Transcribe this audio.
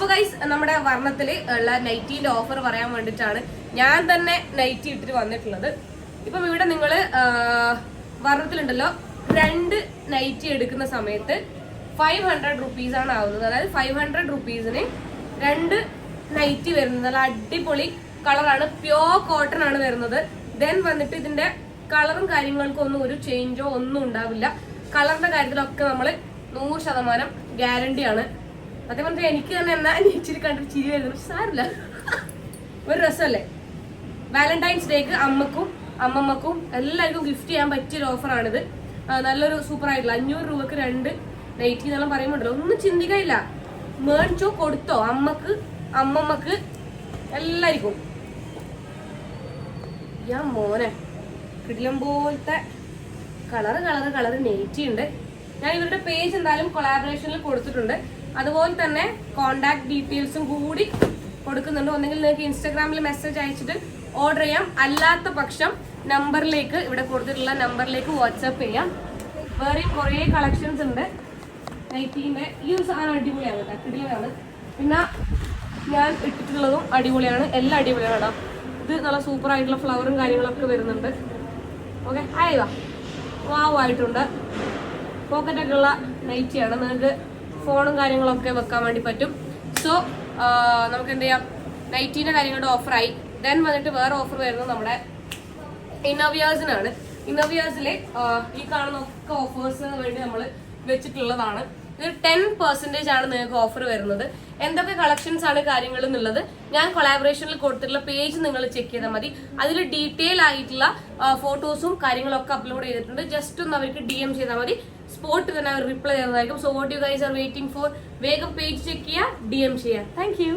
അപ്പൊ ഗൈസ് നമ്മുടെ വർണ്ണത്തില് ഉള്ള നൈറ്റിന്റെ ഓഫർ പറയാൻ വേണ്ടിട്ടാണ് ഞാൻ തന്നെ നൈറ്റി ഇട്ടിട്ട് വന്നിട്ടുള്ളത്. ഇപ്പം ഇവിടെ നിങ്ങള് വർണ്ണത്തിലുണ്ടല്ലോ 2 നൈറ്റി എടുക്കുന്ന സമയത്ത് 500 rupees ആണ് ആവുന്നത്. അതായത് 500 rupeesന് 2 നൈറ്റി വരുന്നത്. നല്ല അടിപൊളി കളറാണ്, പ്യോർ കോട്ടൺ ആണ് വരുന്നത്. ദെൻ വന്നിട്ട് ഇതിന്റെ കളറും കാര്യങ്ങൾക്കും ഒന്നും ഒരു ചേഞ്ചോ ഒന്നും ഉണ്ടാവില്ല. കളറിന്റെ കാര്യത്തിലൊക്കെ നമ്മൾ 100% ഗ്യാരണ്ടിയാണ്. സത്യം പറഞ്ഞാൽ എനിക്ക് തന്നെ എന്നാ ഇച്ചിരി കണ്ടിട്ട് ചിരി വരുന്നത്, പക്ഷെ സാരില്ല, ഒരു രസമല്ലേ. വാലന്റൈൻസ് ഡേക്ക് അമ്മക്കും അമ്മമ്മക്കും എല്ലാവർക്കും ഗിഫ്റ്റ് ചെയ്യാൻ പറ്റിയൊരു ഓഫറാണിത്. നല്ലൊരു സൂപ്പർ ആയിട്ടുള്ള 500 രൂപക്ക് 2 നൈറ്റി എന്നെല്ലാം പറയുമ്പോണ്ടല്ലോ, ഒന്നും ചിന്തിക്കയില്ല, മേടിച്ചോ കൊടുത്തോ, അമ്മക്ക് അമ്മമ്മക്ക് എല്ലാവർക്കും. ഞാൻ മോനെ കിടിലം പോലത്തെ കളറ് നൈറ്റി ഉണ്ട്. ഞാൻ ഇവരുടെ പേജ് എന്തായാലും കൊളാബറേഷനിൽ കൊടുത്തിട്ടുണ്ട്. അതുപോലെ തന്നെ കോണ്ടാക്ട് ഡീറ്റെയിൽസും കൂടി കൊടുക്കുന്നുണ്ട്. ഒന്നെങ്കിൽ നിങ്ങൾക്ക് ഇൻസ്റ്റാഗ്രാമിൽ മെസ്സേജ് അയച്ചിട്ട് ഓർഡർ ചെയ്യാം, അല്ലാത്ത പക്ഷം നമ്പറിലേക്ക്, ഇവിടെ കൊടുത്തിട്ടുള്ള നമ്പറിലേക്ക് വാട്സാപ്പ് ചെയ്യാം. വേറെയും കുറേ കളക്ഷൻസ് ഉണ്ട് നൈറ്റീൻ്റെ. ഈ ഒരു സാധനം അടിപൊളിയാണ് കേട്ടോ, കിടിലാണ്. പിന്നെ ഞാൻ ഇട്ടിട്ടുള്ളതും അടിപൊളിയാണ്, എല്ലാം അടിപൊളിയാണ്. ഇത് നല്ല സൂപ്പർ ആയിട്ടുള്ള ഫ്ലവറും കാര്യങ്ങളൊക്കെ വരുന്നുണ്ട്. ഓക്കെ, ആയിവാ വാവായിട്ടുണ്ട്. പോക്കറ്റൊക്കെ ഉള്ള നൈറ്റിയാണ്, നിങ്ങൾക്ക് ഫോണും കാര്യങ്ങളൊക്കെ വെക്കാൻ വേണ്ടി പറ്റും. സോ നമുക്ക് എന്ത് ചെയ്യാം, നൈറ്റീൻ്റെ കാര്യങ്ങളുടെ ഓഫറായി. ദെൻ വന്നിട്ട് വേറെ ഓഫർ വരുന്നത് നമ്മുടെ ഇന്നോവിയേഴ്സിനാണ്. ഇന്നോവിയേഴ്സിലെ ഈ കാണുന്ന ഒക്കെ ഓഫേഴ്സിന് വേണ്ടി നമ്മൾ വെച്ചിട്ടുള്ളതാണ്. ഇത് 10% ആണ് നിങ്ങൾക്ക് ഓഫർ വരുന്നത്. എന്തൊക്കെ കളക്ഷൻസ് ആണ് കാര്യങ്ങൾ എന്നുള്ളത് ഞാൻ കൊളാബറേഷനിൽ കൊടുത്തിട്ടുള്ള പേജ് നിങ്ങൾ ചെക്ക് ചെയ്താൽ മതി. അതിൽ ഡീറ്റെയിൽ ആയിട്ടുള്ള ഫോട്ടോസും കാര്യങ്ങളൊക്കെ അപ്ലോഡ് ചെയ്തിട്ടുണ്ട്. ജസ്റ്റ് ഒന്ന് അവർക്ക് DM ചെയ്താൽ മതി, സ്പോട്ട് തന്നെ അവർ റിപ്ലൈ ചെയ്യുന്നതായിരിക്കും. So what you guys are waiting for, വേഗം പേജ് ചെക്ക് ചെയ്യുക, DM ചെയ്യുക. Thank you.